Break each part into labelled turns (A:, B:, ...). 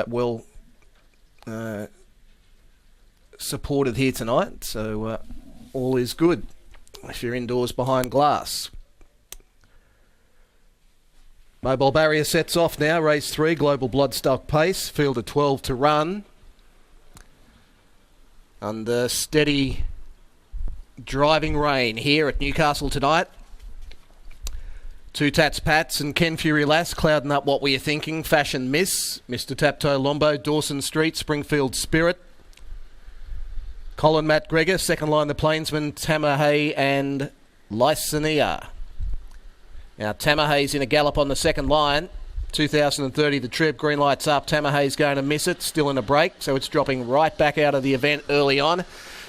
A: well supported here tonight, so all is good if you're indoors behind glass. Mobile barrier sets off now. Race 3, Global Bloodstock pace. Field of 12 to run. Under steady driving rain here at Newcastle tonight. Two Tats Pats and Ken Fury Lass clouding up what were you thinking. Fashion Miss, Mr. Taptoe Lombo, Dawson Street, Springfield Spirit. Colin Matt Gregor, second line the Plainsman, Tamahay and Lysania. Now Tamahay's in a gallop on the second line. 2030 the trip, green lights up. Tamahay's going to miss it, still in a break, so it's dropping right back out of the event early on.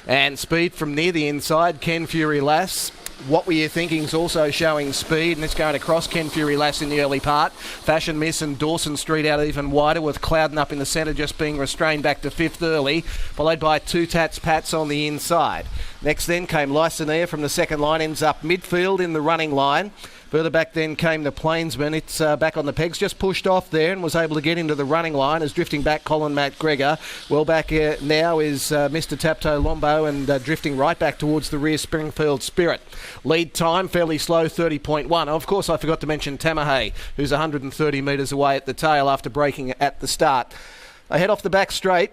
A: And speed from near the inside, Ken Fury Lass. What were you thinking is also showing speed, and it's going across Ken Fury Lass in the early part. Fashion Miss and Dawson Street out even wider, with Clouden up in the centre just being restrained back to fifth early, followed by Two Tats Pats on the inside. Next then came Lysania from the second line, ends up midfield in the running line. Further back then came the Plainsman. It's back on the pegs, just pushed off there and was able to get into the running line as drifting back Colin Matt Gregor. Well back now is Mr. Taptoe Lombo and drifting right back towards the rear Springfield Spirit. Lead time fairly slow, 30.1. Of course, I forgot to mention Tamahay, who's 130 metres away at the tail after braking at the start. They head off the back straight.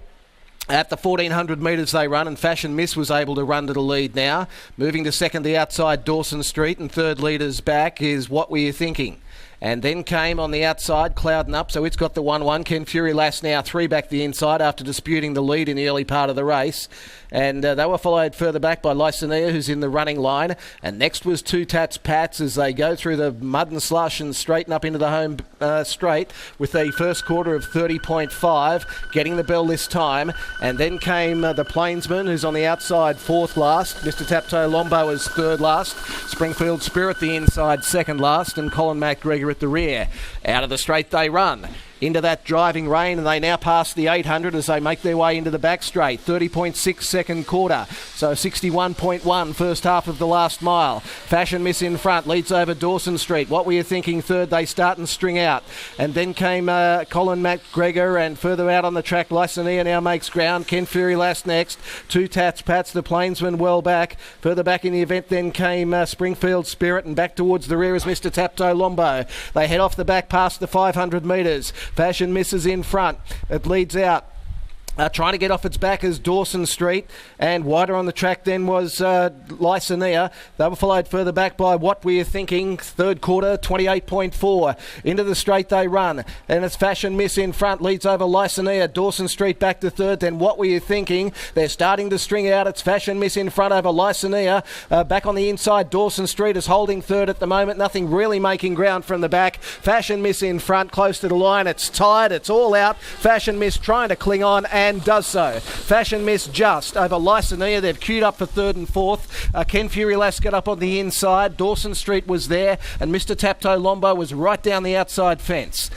A: At the 1400 metres they run, and Fashion Miss was able to run to the lead now. Moving to second, the outside Dawson Street, and third leaders back is What Were You Thinking? And then came on the outside, Clouden up, so it's got the 1-1. Ken Fury Lass now 3 back the inside after disputing the lead in the early part of the race. And they were followed further back by Lysania, who's in the running line. And next was Two Tats Pats as they go through the mud and slush and straighten up into the home straight with a first quarter of 30.5, getting the bell this time. And then came the Plainsman, who's on the outside, fourth last. Mr. Taptoe Lombo is third last. Springfield Spirit, the inside, second last. And Colin Matt Gregor at the rear. Out of the straight they run. Into that driving rain, and they now pass the 800 as they make their way into the back straight. 30.6 second quarter, so 61.1 first half of the last mile. Fashion Miss in front, leads over Dawson Street. What were you thinking? Third, they start and string out. And then came Colin Matt Gregor, and further out on the track, Lysania now makes ground. Ken Fury Lass next. Two Tats Pats, the Plainsman well back. Further back in the event then came Springfield Spirit, and back towards the rear is Mr. Taptoe Lombo. They head off the back past the 500 metres. Fashion Misses in front. It leads out. Trying to get off its back is Dawson Street, and wider on the track then was Lysania. They were followed further back by What Were You Thinking? Third quarter, 28.4. Into the straight they run, and it's Fashion Miss in front, leads over Lysania. Dawson Street back to third, then What Were You Thinking? They're starting to string out. It's Fashion Miss in front over Lysania. Back on the inside, Dawson Street is holding third at the moment. Nothing really making ground from the back. Fashion Miss in front, close to the line. It's tied. It's all out. Fashion Miss trying to cling on, and does so. Fashion Miss just over Lysania. They've queued up for third and fourth. Ken Fury Lass got up on the inside. Dawson Street was there, and Mr. Taptoe Lombo was right down the outside fence.